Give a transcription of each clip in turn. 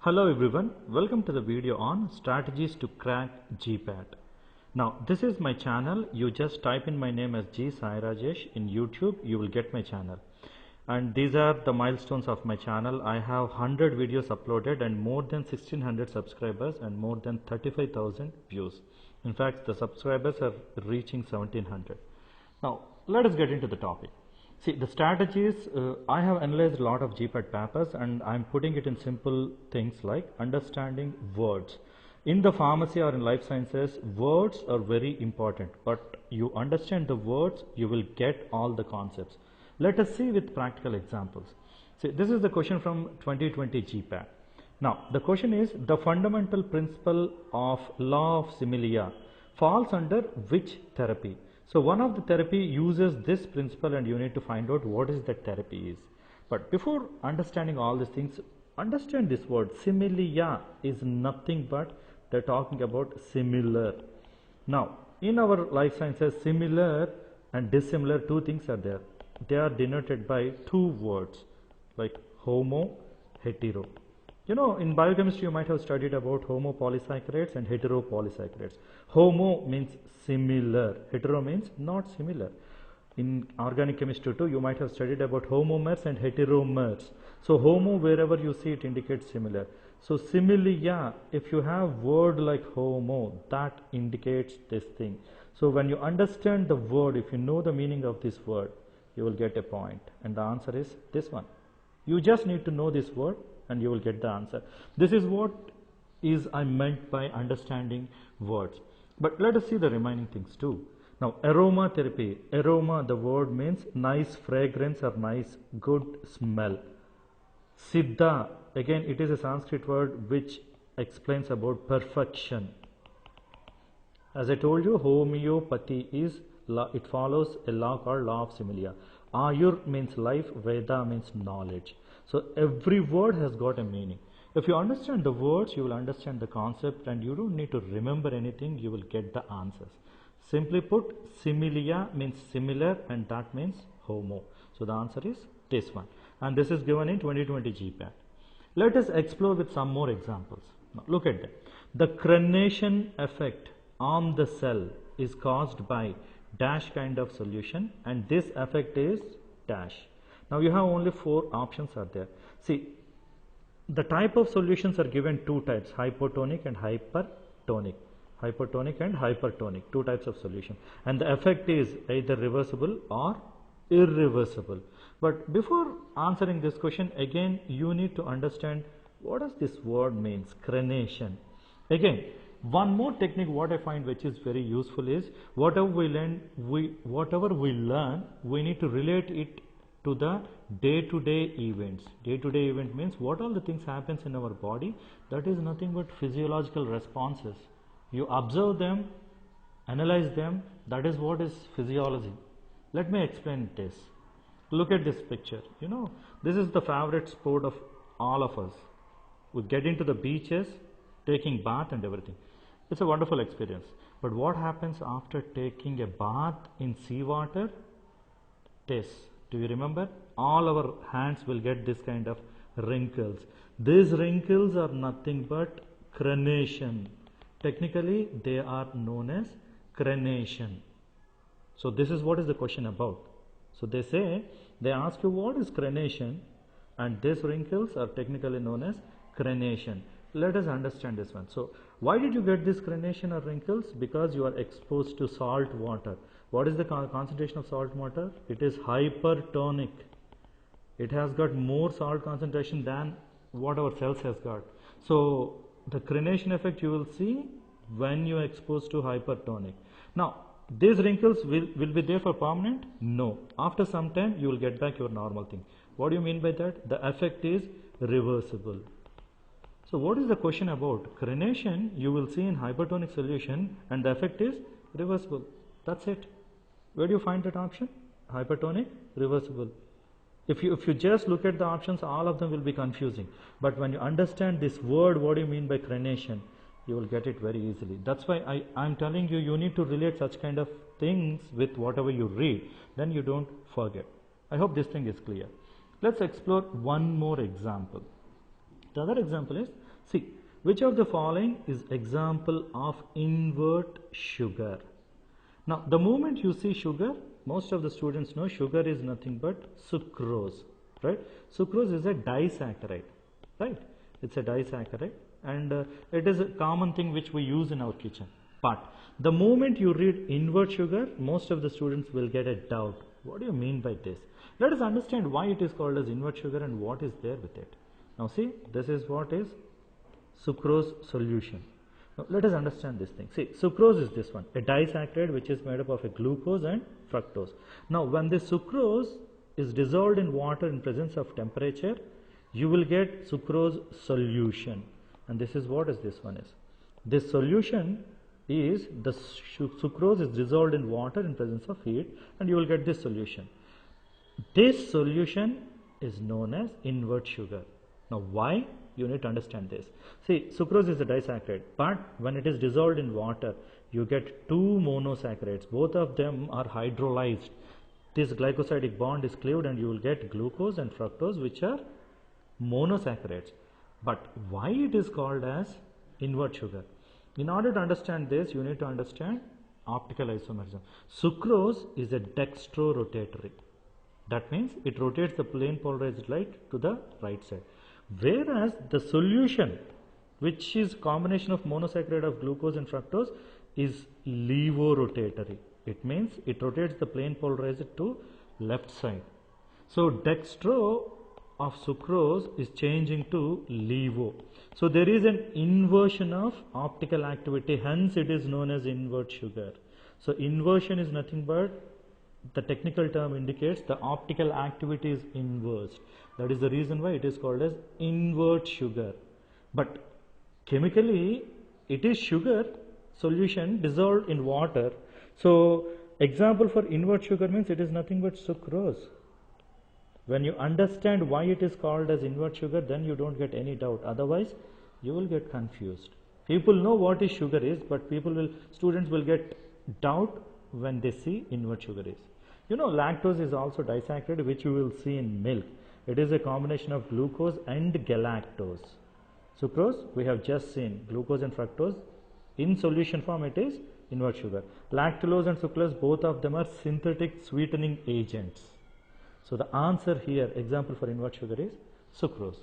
Hello everyone, welcome to the video on strategies to crack GPAT. Now this is my channel. You just type in my name as G Sai Rajesh in YouTube, you will get my channel. And these are the milestones of my channel. I have 100 videos uploaded and more than 1600 subscribers and more than 35,000 views. In fact, the subscribers are reaching 1700. Now let us get into the topic. See, the strategies, I have analyzed a lot of GPAT papers and I'm putting it in simple things like understanding words. In the pharmacy or in life sciences, words are very important, but you understand the words, you will get all the concepts. Let us see with practical examples. See, this is the question from 2020 GPAT. Now, the question is, the fundamental principle of law of similia falls under which therapy? So one of the therapy uses this principle and you need to find out what is that therapy is. But before understanding all these things, understand this word similia is nothing but they're talking about similar. Now in our life sciences, similar and dissimilar, two things are there. They are denoted by two words like homo, hetero. You know, in biochemistry you might have studied about homopolysaccharides and heteropolysaccharides. Homo means similar, hetero means not similar. In organic chemistry too, you might have studied about homomers and heteromers. So homo, wherever you see it, indicates similar. So similia, if you have word like homo, that indicates this thing. So when you understand the word, if you know the meaning of this word, you will get a point. And the answer is this one. You just need to know this word and you will get the answer. This is what is I meant by understanding words. But let us see the remaining things too. Now aromatherapy, aroma, the word means nice fragrance or nice good smell. Siddha, again it is a Sanskrit word which explains about perfection. As I told you, homeopathy is, it follows a law called law of similia. Ayur means life, Veda means knowledge. So every word has got a meaning. If you understand the words, you will understand the concept and you don't need to remember anything, you will get the answers. Simply put, similia means similar and that means homo. So the answer is this one. And this is given in 2020 GPAT. Let us explore with some more examples. Now look at that. The crenation effect on the cell is caused by dash kind of solution and this effect is dash. Now you have only four options are there. See, the type of solutions are given two types, hypotonic and hypertonic. Hypotonic and hypertonic, two types of solution. And the effect is either reversible or irreversible. But before answering this question, again you need to understand what does this word means, crenation. Again, one more technique what I find which is very useful is whatever we learn, we need to relate it to the day-to-day events. Day-to-day event means what all the things happens in our body, that is nothing but physiological responses. You observe them, analyze them, that is what is physiology. Let me explain this. Look at this picture. You know, this is the favorite sport of all of us. We get into the beaches, taking bath and everything. It's a wonderful experience. But what happens after taking a bath in seawater? This. Do you remember? All our hands will get this kind of wrinkles. These wrinkles are nothing but crenation. Technically, they are known as crenation. So this is what is the question about. So they say, they ask you what is crenation and these wrinkles are technically known as crenation. Let us understand this one. So why did you get this crenation or wrinkles? Because you are exposed to salt water. What is the concentration of salt water? It is hypertonic. It has got more salt concentration than what our cells has got. So the crenation effect you will see when you are exposed to hypertonic. Now these wrinkles will be there for permanent? No. After some time you will get back your normal thing. What do you mean by that? The effect is reversible. So what is the question about? Crenation you will see in hypertonic solution and the effect is reversible. That's it. Where do you find that option? Hypertonic, reversible. If you just look at the options, all of them will be confusing. But when you understand this word, what do you mean by crenation? You will get it very easily. That's why I'm telling you, you need to relate such kind of things with whatever you read. Then you don't forget. I hope this thing is clear. Let's explore one more example. The other example is See, which of the following is example of invert sugar? Now, the moment you see sugar, most of the students know sugar is nothing but sucrose, right? Sucrose is a disaccharide, right? It's a disaccharide, and it is a common thing which we use in our kitchen. But the moment you read invert sugar, most of the students will get a doubt. What do you mean by this? Let us understand why it is called as invert sugar and what is there with it. Now see, this is what is sucrose solution. Now let us understand this thing. See, sucrose is this one, a disaccharide which is made up of a glucose and fructose. Now when the sucrose is dissolved in water in presence of temperature, you will get sucrose solution, and this is what is this one is. This solution is the sucrose is dissolved in water in presence of heat, and you will get this solution. This solution is known as invert sugar. Now why? You need to understand this. See, sucrose is a disaccharide, but when it is dissolved in water, you get two monosaccharides. Both of them are hydrolyzed. This glycosidic bond is cleaved and you will get glucose and fructose, which are monosaccharides. But why it is called as invert sugar? In order to understand this, you need to understand optical isomerism. Sucrose is a dextrorotatory. That means it rotates the plane polarized light to the right side. Whereas the solution, which is combination of monosaccharide of glucose and fructose, is levorotatory. It means it rotates the plane polarized to left side. So dextro of sucrose is changing to levo. So there is an inversion of optical activity, hence it is known as invert sugar. So inversion is nothing but, the technical term indicates the optical activity is inversed. That is the reason why it is called as invert sugar. But chemically it is sugar solution dissolved in water. So example for invert sugar means it is nothing but sucrose. When you understand why it is called as invert sugar, then you don't get any doubt. Otherwise you will get confused. People know what is sugar is, but students will get doubt when they see invert sugar is. You know, lactose is also disaccharide, which you will see in milk. It is a combination of glucose and galactose. Sucrose, we have just seen glucose and fructose. In solution form, it is invert sugar. Lactulose and sucrose, both of them are synthetic sweetening agents. So the answer here, example for invert sugar is sucrose.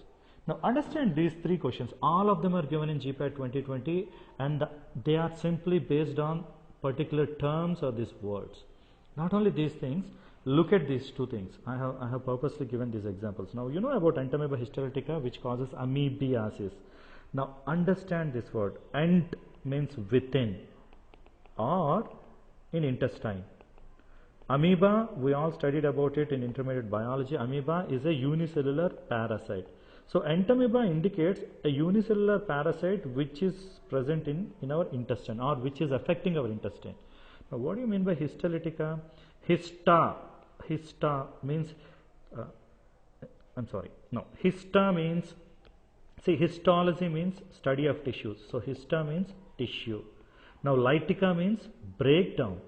Now understand these three questions. All of them are given in GPAT 2020, and they are simply based on particular terms or these words. Not only these things, look at these two things. I have purposely given these examples. Now you know about Entamoeba histolytica, which causes amoebiasis. Now understand this word. Ent means within or in intestine. Amoeba, we all studied about it in intermediate biology. Amoeba is a unicellular parasite. So entamoeba indicates a unicellular parasite which is present in our intestine, or which is affecting our intestine. Now what do you mean by histolytica? Hista means hista means, see, histology means study of tissues. So hista means tissue. Now lytica means breakdown.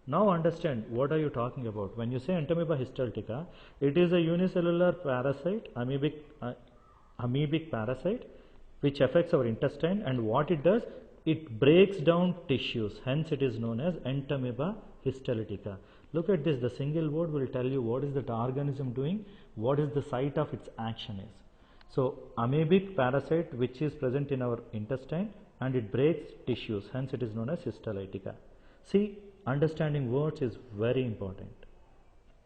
Now understand what are you talking about. When you say Entamoeba histolytica, it is a unicellular parasite, amoebic parasite, which affects our intestine, and what it does, it breaks down tissues, hence it is known as Entamoeba histolytica. Look at this, the single word will tell you what is that organism doing, what is the site of its action is. So amoebic parasite which is present in our intestine and it breaks tissues, hence it is known as histolytica. See, understanding words is very important.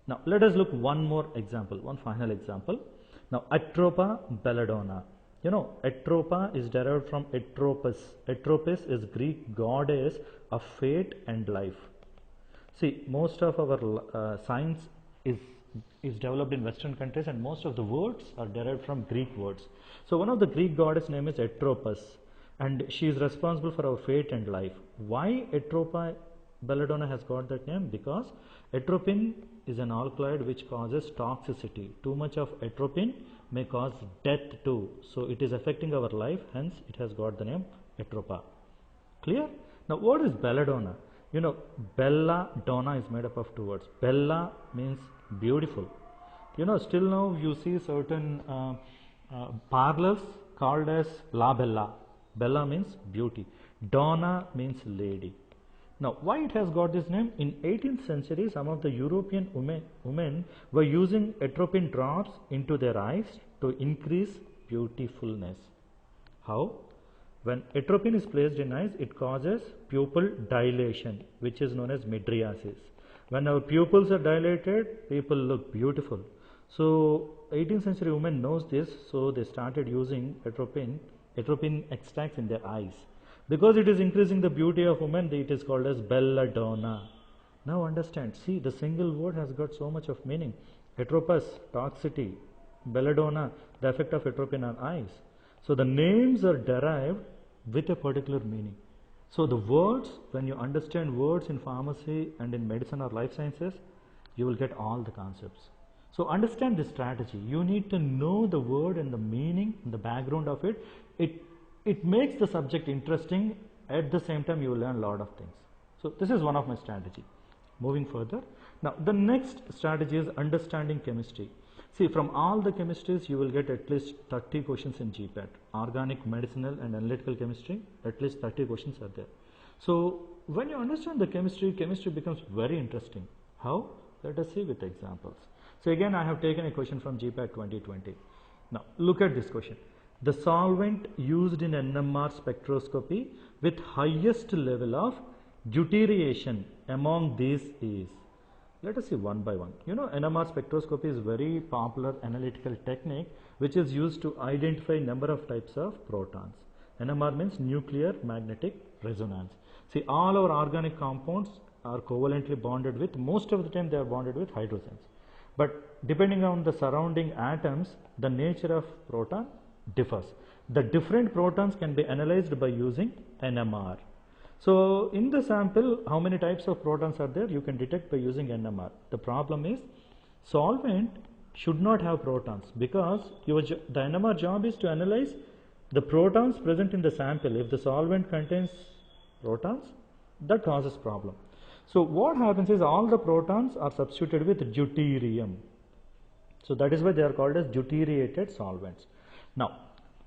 Now let us look one more example, one final example. Now Atropa belladonna. You know, Atropa is derived from Atropos. Atropos is Greek goddess of fate and life. See, most of our science is developed in Western countries, and most of the words are derived from Greek words. So one of the Greek goddess name is Atropos, and she is responsible for our fate and life. Why Atropa belladonna has got that name? Because atropine is an alkaloid which causes toxicity. Too much of atropine may cause death too. So it is affecting our life, hence it has got the name Atropa. Clear? Now what is belladonna? You know, belladonna is made up of two words. Bella means beautiful. You know, still now you see certain parlors called as La Bella. Bella means beauty. Donna means lady. Now, why it has got this name? In 18th century, some of the European women were using atropine drops into their eyes to increase beautifulness. How? When atropine is placed in eyes, it causes pupil dilation, which is known as mydriasis. When our pupils are dilated, people look beautiful. So 18th century women knows this, so they started using atropine extracts in their eyes. Because it is increasing the beauty of women, it is called as belladonna. Now understand, see, the single word has got so much of meaning. Atropus, toxicity, belladonna, the effect of atropine on eyes. So the names are derived with a particular meaning. So the words, when you understand words in pharmacy and in medicine or life sciences, you will get all the concepts. So understand this strategy. You need to know the word and the meaning, and the background of it. It makes the subject interesting. At the same time, you will learn a lot of things. So this is one of my strategy. Moving further. Now the next strategy is understanding chemistry. See, from all the chemistries, you will get at least 30 questions in GPAT. Organic, medicinal and analytical chemistry, at least 30 questions are there. So when you understand the chemistry becomes very interesting. How? Let us see with examples. So again, I have taken a question from GPAT 2020. Now look at this question. The solvent used in NMR spectroscopy with highest level of deuteriation among these is. Let us see one by one. You know, NMR spectroscopy is very popular analytical technique which is used to identify number of types of protons. NMR means nuclear magnetic resonance. See, all our organic compounds are covalently bonded with, most of the time they are bonded with hydrogens. But depending on the surrounding atoms, the nature of proton differs. The different protons can be analyzed by using NMR. So in the sample, how many types of protons are there? You can detect by using NMR. The problem is solvent should not have protons, because the NMR job is to analyze the protons present in the sample. If the solvent contains protons, that causes problem. So what happens is all the protons are substituted with deuterium. So that is why they are called as deuterated solvents. Now,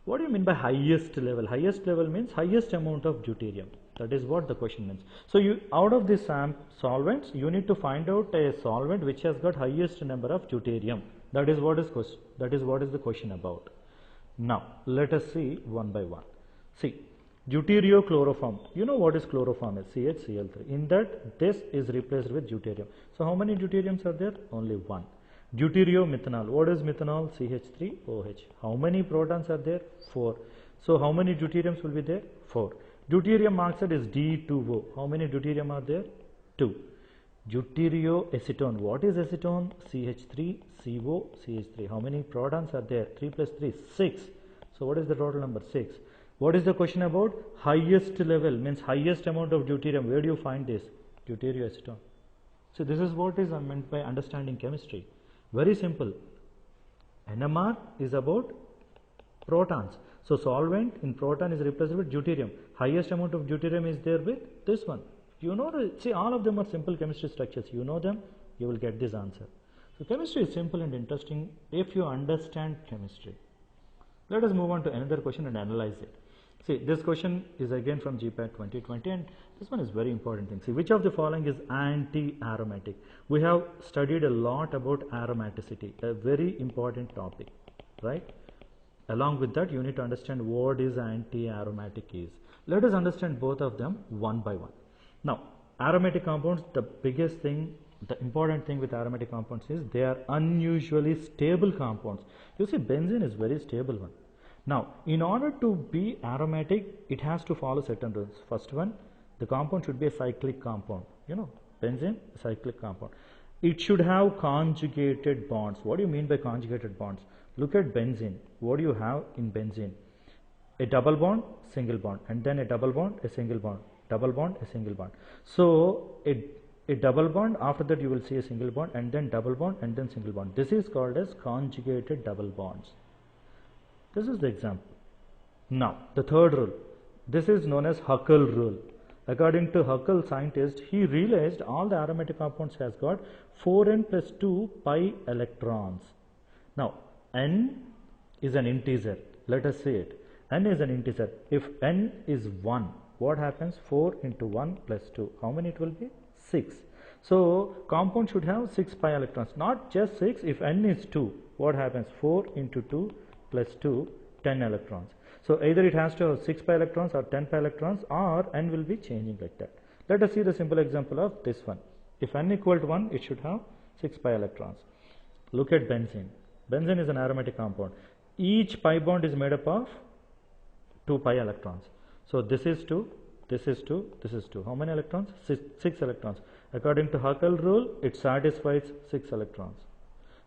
what do you mean by highest level? Highest level means highest amount of deuterium. That is what the question means. So you, out of these solvents, you need to find out a solvent which has got highest number of deuterium. That is what is the question about. Now let us see one by one. See, deuteriochloroform. You know what is chloroform is? CHCl3. In that, this is replaced with deuterium. So how many deuteriums are there? Only one. Deuteriomethanol. What is methanol? CH3OH. How many protons are there? 4. So how many deuteriums will be there? 4. Deuterium oxide is D2O. How many deuterium are there? 2. Deuterioacetone. What is acetone? CH3CO CH3. How many protons are there? 3 plus 3, 6. So what is the total number? 6. What is the question about? Highest level means highest amount of deuterium. Where do you find this? Deuterioacetone. So this is what is meant by understanding chemistry. Very simple. NMR is about protons. So solvent in proton is replaced with deuterium. Highest amount of deuterium is there with this one. You know, see, all of them are simple chemistry structures. You know them, you will get this answer. So chemistry is simple and interesting if you understand chemistry. Let us move on to another question and analyze it. See, this question is again from GPAT 2020, and this one is very important thing. See, which of the following is anti-aromatic? We have studied a lot about aromaticity, a very important topic, right? Along with that, you need to understand what is anti-aromatic is. Let us understand both of them one by one. Now, aromatic compounds, the biggest thing, the important thing with aromatic compounds is they are unusually stable compounds. You see, benzene is very stable one. Now, in order to be aromatic, it has to follow certain rules. First one, the compound should be a cyclic compound. You know, benzene, a cyclic compound. It should have conjugated bonds. What do you mean by conjugated bonds? Look at benzene. What do you have in benzene? A double bond, single bond, and then a double bond, a single bond, double bond, a single bond. So, a double bond, after that you will see a single bond, and then double bond, and then single bond. This is called as conjugated double bonds. This is the example. Now, the third rule. This is known as Huckel rule. According to Huckel scientist, he realized all the aromatic compounds has got 4n plus 2 pi electrons. Now, n is an integer, Let us see it. N is an integer. If N is 1, what happens? 4 into 1 plus 2. How many it will be? 6. So compound should have 6 pi electrons, not just 6. If N is 2, what happens? 4 into 2 plus 2, 10 electrons. So either it has to have 6 pi electrons or 10 pi electrons, or N will be changing like that. Let us see the simple example of this one. If N equal to 1, it should have 6 pi electrons. Look at benzene. Benzene is an aromatic compound. Each pi bond is made up of 2 pi electrons. So this is 2, this is 2, this is 2. How many electrons? 6 electrons. According to Huckel rule, it satisfies 6 electrons.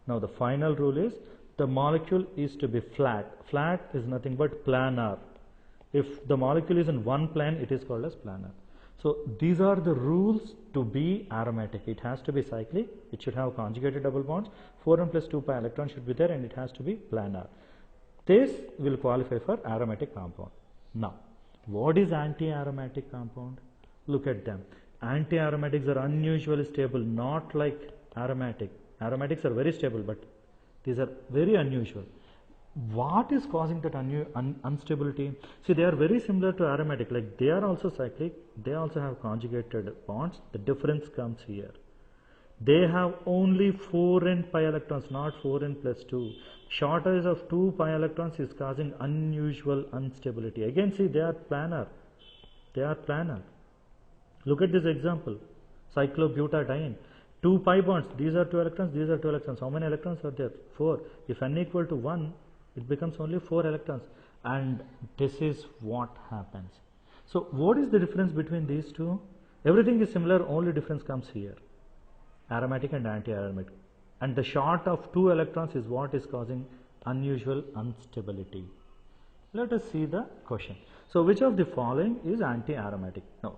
Now the final rule is the molecule is to be flat. Flat is nothing but planar. If the molecule is in one plane, it is called as planar. So these are the rules to be aromatic. It has to be cyclic, it should have conjugated double bonds, 4n plus 2 pi electrons should be there, and it has to be planar. This will qualify for aromatic compound. Now, what is anti-aromatic compound? Look at them. Anti-aromatics are unusually stable, not like aromatic. Aromatics are very stable, but these are very unusual. What is causing that instability? See, they are very similar to aromatic, like they are also cyclic, they also have conjugated bonds. The difference comes here. They have only 4n pi electrons, not 4n plus 2. Shortage of 2 pi electrons is causing unusual instability. Again, see, they are planar. They are planar. Look at this example. Cyclobutadiene. 2 pi bonds. These are 2 electrons, these are 2 electrons. How many electrons are there? 4. If n equal to 1, it becomes only 4 electrons. And this is what happens. So what is the difference between these two? Everything is similar, only difference comes here. Aromatic and anti-aromatic. And the short of 2 electrons is what is causing unusual instability. Let us see the question. So which of the following is anti-aromatic? Now,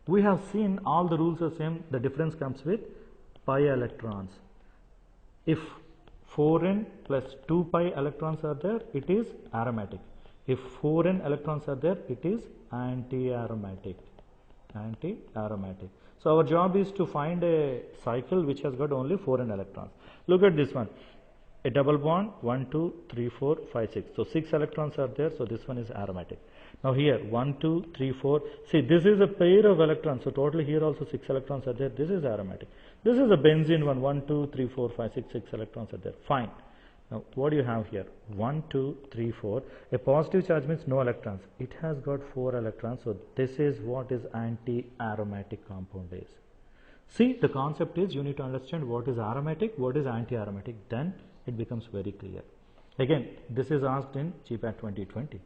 we have seen all the rules are same. The difference comes with pi electrons. If 4n plus 2 pi electrons are there, it is aromatic. If 4n electrons are there, it is anti-aromatic. Anti-aromatic. So our job is to find a cycle which has got only 4n electrons. Look at this one. A double bond, 1, 2, 3, 4, 5, 6. So 6 electrons are there, so this one is aromatic. Now here, 1, 2, 3, 4. See, this is a pair of electrons, so totally here also 6 electrons are there. This is aromatic. This is a benzene one, 1, 2, 3, 4, 5, 6, 6 electrons are there. Fine. Now, what do you have here? 1, 2, 3, 4. A positive charge means no electrons. It has got 4 electrons, so this is what is anti-aromatic compound is. See, the concept is you need to understand what is aromatic, what is anti-aromatic, then it becomes very clear. Again, this is asked in GPAT 2020.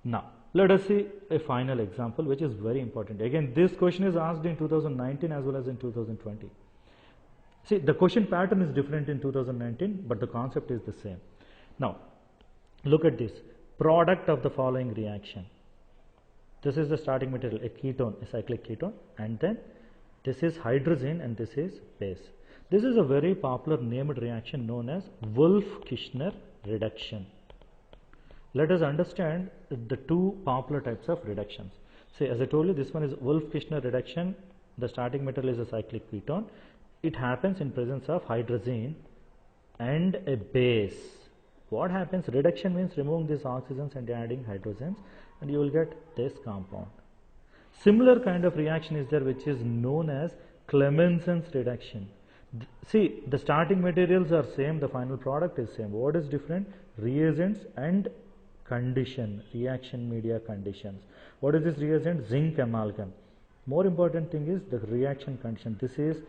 Now, let us see a final example which is very important. Again, this question is asked in 2019 as well as in 2020. See, the question pattern is different in 2019, but the concept is the same. Now, look at this. Product of the following reaction. This is the starting material, a ketone, a cyclic ketone, and then this is hydrazine and this is base. This is a very popular named reaction known as Wolff-Kishner reduction. Let us understand the two popular types of reductions. See, as I told you, this one is Wolff-Kishner reduction. The starting material is a cyclic ketone. It happens in presence of hydrazine and a base. What happens? Reduction means removing these oxygens and adding hydrogens, and you will get this compound. Similar kind of reaction is there which is known as Clemmensen's reduction. See, the starting materials are same, the final product is same. What is different? Reagents and condition, reaction media conditions. What is this reagent? Zinc amalgam. More important thing is the reaction condition. This is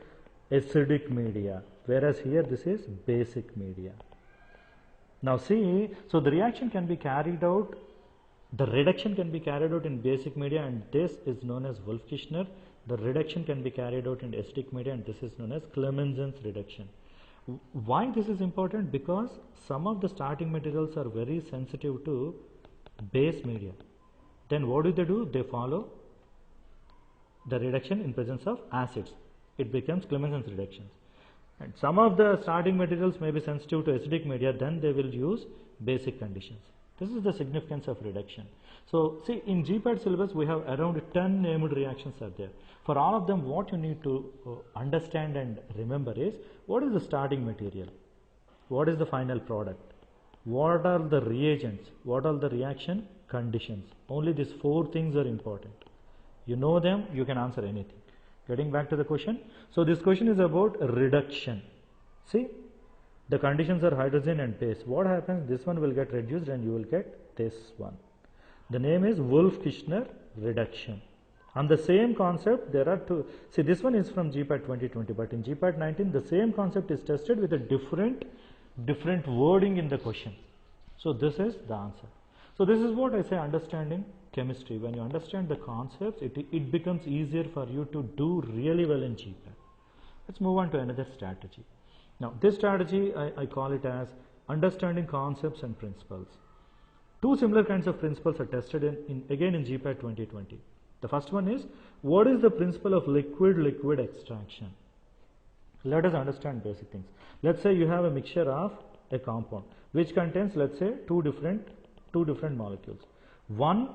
acidic media, whereas here this is basic media. Now see, so the reaction can be carried out, the reduction can be carried out in basic media, and this is known as Wolff-Kishner. The reduction can be carried out in acidic media, and this is known as Clemmensen's reduction. Why this is important? Because some of the starting materials are very sensitive to base media. Then what do? They follow the reduction in presence of acids. It becomes Clemmensen's reductions. And some of the starting materials may be sensitive to acidic media, then they will use basic conditions. This is the significance of reduction. So see, in GPAT syllabus we have around 10 named reactions are there. For all of them, what you need to understand and remember is what is the starting material, what is the final product, what are the reagents, what are the reaction conditions. Only these 4 things are important. You know them, you can answer anything. Getting back to the question. So this question is about reduction. See, the conditions are hydrogen and base. What happens? This one will get reduced and you will get this one. The name is Wolff-Kishner reduction. On the same concept, there are 2. See, this one is from GPAT 2020, but in GPAT 19, the same concept is tested with a different wording in the question. So this is the answer. So this is what I say, understanding chemistry. When you understand the concepts, it becomes easier for you to do really well in GPAT. Let's move on to another strategy. Now, this strategy, I call it as understanding concepts and principles. 2 similar kinds of principles are tested again in GPAT 2020. The first one is, what is the principle of liquid-liquid extraction? Let us understand basic things. Let's say you have a mixture of a compound which contains, let's say, two different molecules. One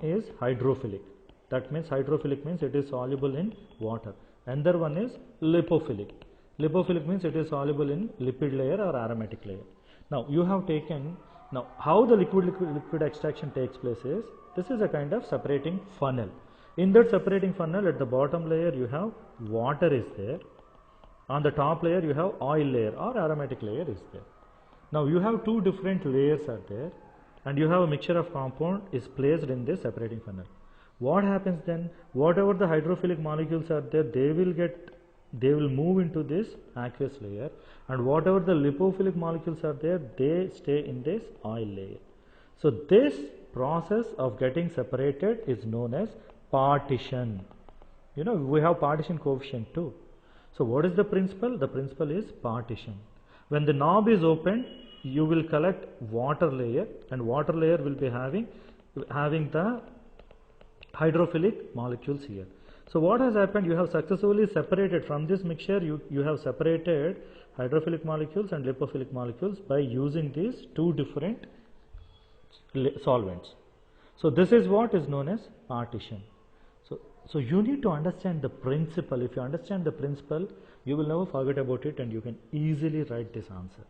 is hydrophilic. That means hydrophilic means it is soluble in water. Another one is lipophilic. Lipophilic means it is soluble in lipid layer or aromatic layer. Now you have taken, now how the liquid extraction takes place is, this is a kind of separating funnel. In that separating funnel, at the bottom layer you have water is there. On the top layer you have oil layer or aromatic layer is there. Now you have 2 different layers are there and you have a mixture of compound is placed in this separating funnel. What happens then? Whatever the hydrophilic molecules are there, they will move into this aqueous layer, and whatever the lipophilic molecules are there, they stay in this oil layer. So this process of getting separated is known as partition. You know, we have partition coefficient too. So what is the principle? The principle is partition. When the knob is opened, you will collect water layer, and water layer will be having the hydrophilic molecules here. So what has happened? You have successfully separated from this mixture, you have separated hydrophilic molecules and lipophilic molecules by using these 2 different solvents. So this is what is known as partition. So you need to understand the principle. If you understand the principle, you will never forget about it and you can easily write this answer.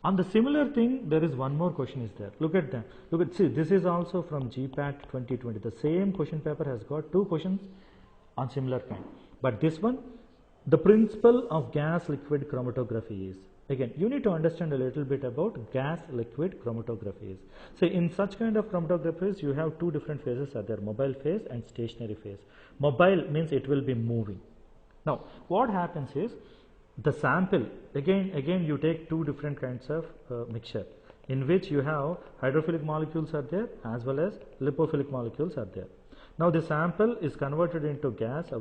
On the similar thing, there is one more question is there. Look at that. See, this is also from GPAT 2020. The same question paper has got 2 questions on similar kind. But this one, the principle of gas liquid chromatography is, again, you need to understand a little bit about gas liquid chromatography is. So in such kind of chromatographies, you have 2 different phases are there, mobile phase and stationary phase. Mobile means it will be moving. Now what happens is, the sample, again you take 2 different kinds of mixture in which you have hydrophilic molecules are there as well as lipophilic molecules are there. Now the sample is converted into gas,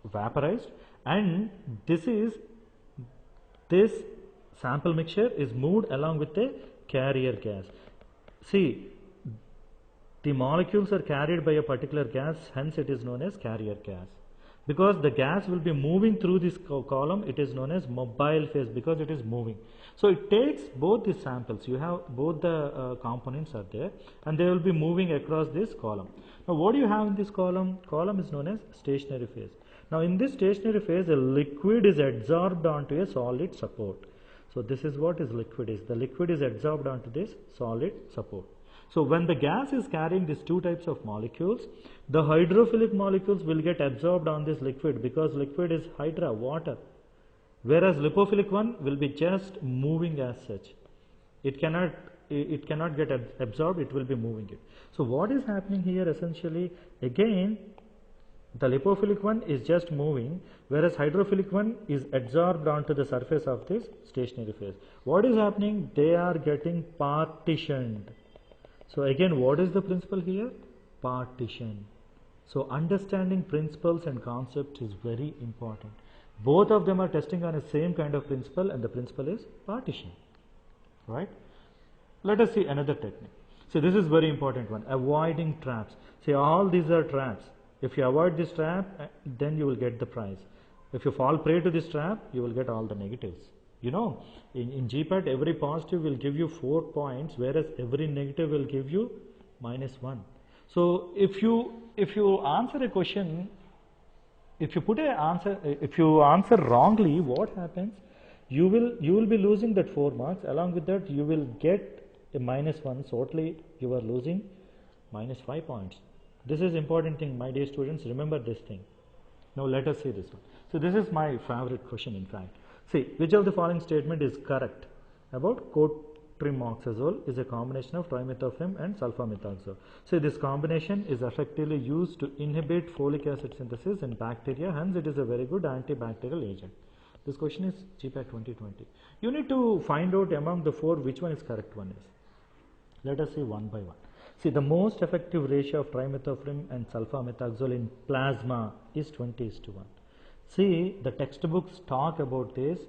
vaporized, and this sample mixture is moved along with a carrier gas. See, the molecules are carried by a particular gas, hence it is known as carrier gas. Because the gas will be moving through this column, it is known as mobile phase because it is moving. So it takes both the samples, you have both the components are there and they will be moving across this column. Now what do you have in this column? Column is known as stationary phase. Now in this stationary phase, a liquid is adsorbed onto a solid support. So this is what is liquid is. The liquid is adsorbed onto this solid support. So when the gas is carrying these 2 types of molecules, the hydrophilic molecules will get absorbed on this liquid because liquid is hydra, water. Whereas lipophilic one will be just moving as such. It cannot get absorbed, it will be moving it. So what is happening here essentially, again, the lipophilic one is just moving, whereas hydrophilic one is adsorbed onto the surface of this stationary phase. What is happening? They are getting partitioned. So again, what is the principle here? Partition. So understanding principles and concepts is very important. Both of them are testing on the same kind of principle, and the principle is partition. Right? Let us see another technique. So this is very important one, avoiding traps. See, all these are traps. If you avoid this trap, then you will get the prize. If you fall prey to this trap, you will get all the negatives. You know, in GPAT, every positive will give you 4 points, whereas every negative will give you -1. So if you answer a question, if you answer wrongly, what happens? you will be losing that 4 marks. Along with that, you will get a -1. So totally you are losing -5 points. This is important thing, my dear students. Remember this thing. Now let us see this one. So this is my favorite question, in fact. See, which of the following statement is correct about cotrimoxazole is a combination of trimethoprim and sulfamethoxazole. So this combination is effectively used to inhibit folic acid synthesis in bacteria, hence it is a very good antibacterial agent. This question is GPAT 2020. You need to find out among the 4 which one is correct one is. Let us see one by one. See, the most effective ratio of trimethoprim and sulfamethoxazole in plasma is 20:1. See, the textbooks talk about this,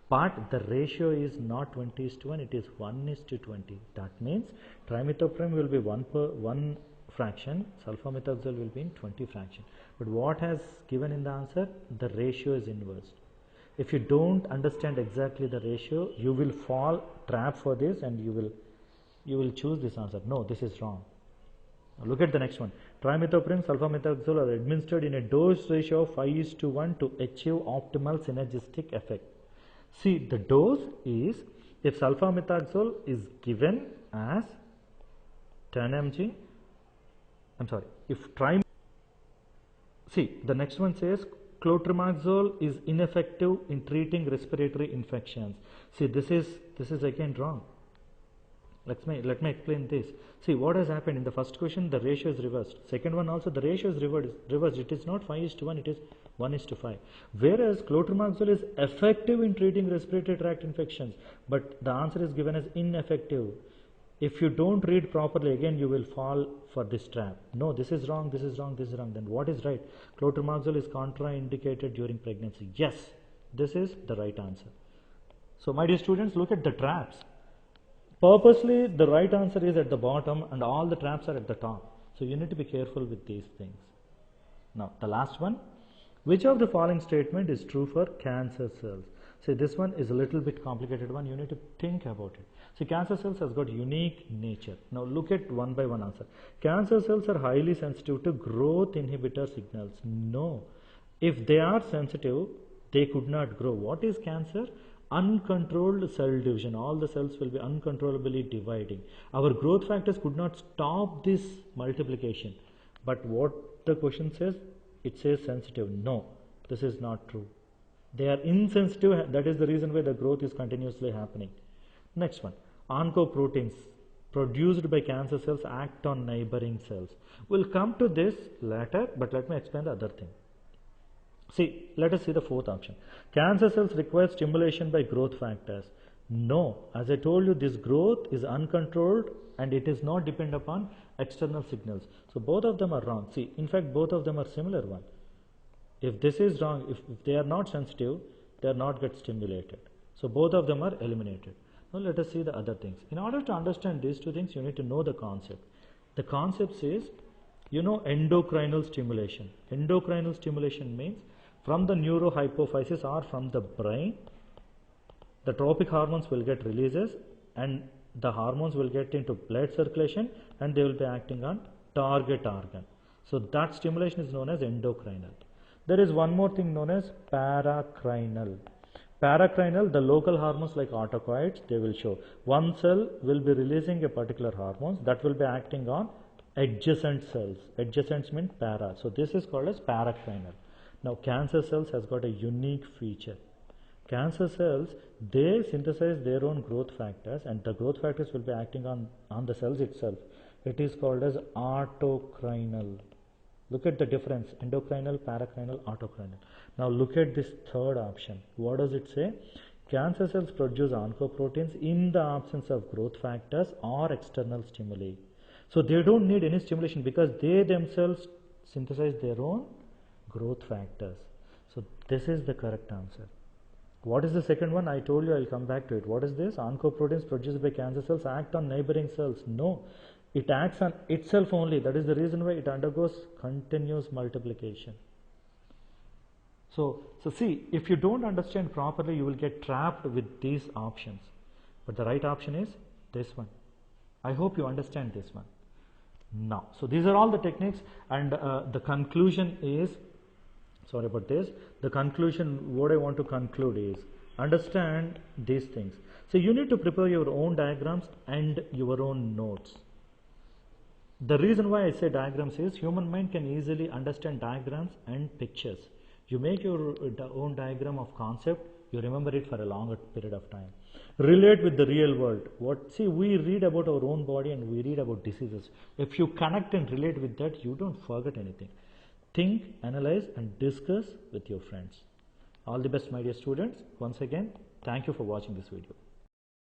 but the ratio is not 20:1, it is 1:20. That means trimethoprim will be 1 fraction, sulfamethoxazole will be in 20 fraction. But what has given in the answer? The ratio is inverse. If you don't understand exactly the ratio, you will fall trap for this and you will choose this answer. No, this is wrong. Now look at the next one. Trimethoprim, sulfamethoxazole are administered in a dose ratio of 5:1 to achieve optimal synergistic effect. See, the dose is, if sulfamethoxazole is given as 10 mg, see, the next one says clotrimazole is ineffective in treating respiratory infections. See, this is again wrong. Let me explain this. See, what has happened in the first question, the ratio is reversed. Second one also, the ratio is reversed. It is not 5:1, it is 1:5. Whereas clotrimazole is effective in treating respiratory tract infections, but the answer is given as ineffective. If you don't read properly, again you will fall for this trap. No, this is wrong, this is wrong, this is wrong. Then what is right? Clotrimazole is contraindicated during pregnancy. Yes, this is the right answer. So my dear students, look at the traps. Purposely, the right answer is at the bottom and all the traps are at the top. So you need to be careful with these things. Now, the last one. Which of the following statement is true for cancer cells? See, this one is a little bit complicated one. You need to think about it. See, cancer cells has got unique nature. Now, look at one by one answer. Cancer cells are highly sensitive to growth inhibitor signals. No. If they are sensitive, they could not grow. What is cancer? Uncontrolled cell division. All the cells will be uncontrollably dividing. Our growth factors could not stop this multiplication. But what the question says? It says sensitive. No, this is not true. They are insensitive. That is the reason why the growth is continuously happening. Next one. Oncoproteins produced by cancer cells act on neighboring cells. We'll come to this later, but let me explain the other thing. See, let us see the fourth option. Cancer cells require stimulation by growth factors. No, as I told you, this growth is uncontrolled and it is not dependent upon external signals. So both of them are wrong. See, in fact, both of them are similar one. If this is wrong, if they are not sensitive, they are not get stimulated. So both of them are eliminated. Now let us see the other things. In order to understand these two things, you need to know the concept. The concept says, you know, endocrinal stimulation. Endocrinal stimulation means from the neurohypophysis or from the brain, the tropic hormones will get releases and the hormones will get into blood circulation and they will be acting on target organ. So that stimulation is known as endocrinal. There is one more thing known as paracrinal. Paracrinal, the local hormones like autocoids, they will show. One cell will be releasing a particular hormones that will be acting on adjacent cells. Adjacents mean para. So this is called as paracrinal. Now cancer cells has got a unique feature. Cancer cells, they synthesize their own growth factors and the growth factors will be acting on the cells itself. It is called as autocrinal. Look at the difference, endocrinal, paracrinal, autocrinal. Now look at this third option. What does it say? Cancer cells produce oncoproteins in the absence of growth factors or external stimuli. So they don't need any stimulation because they themselves synthesize their own growth factors. So this is the correct answer. What is the second one? I told you I'll come back to it. What is this? Oncoproteins produced by cancer cells act on neighboring cells. No, it acts on itself only. That is the reason why it undergoes continuous multiplication. So see, if you don't understand properly, you will get trapped with these options. But the right option is this one. I hope you understand this one. Now, so these are all the techniques and the conclusion is, sorry about this, the conclusion, what I want to conclude is, understand these things. So you need to prepare your own diagrams and your own notes. The reason why I say diagrams is human mind can easily understand diagrams and pictures. You make your own diagram of concept, you remember it for a longer period of time. Relate with the real world. We read about our own body and we read about diseases. If you connect and relate with that, you don't forget anything. Think, analyze and discuss with your friends. All the best, my dear students. Once again, thank you for watching this video.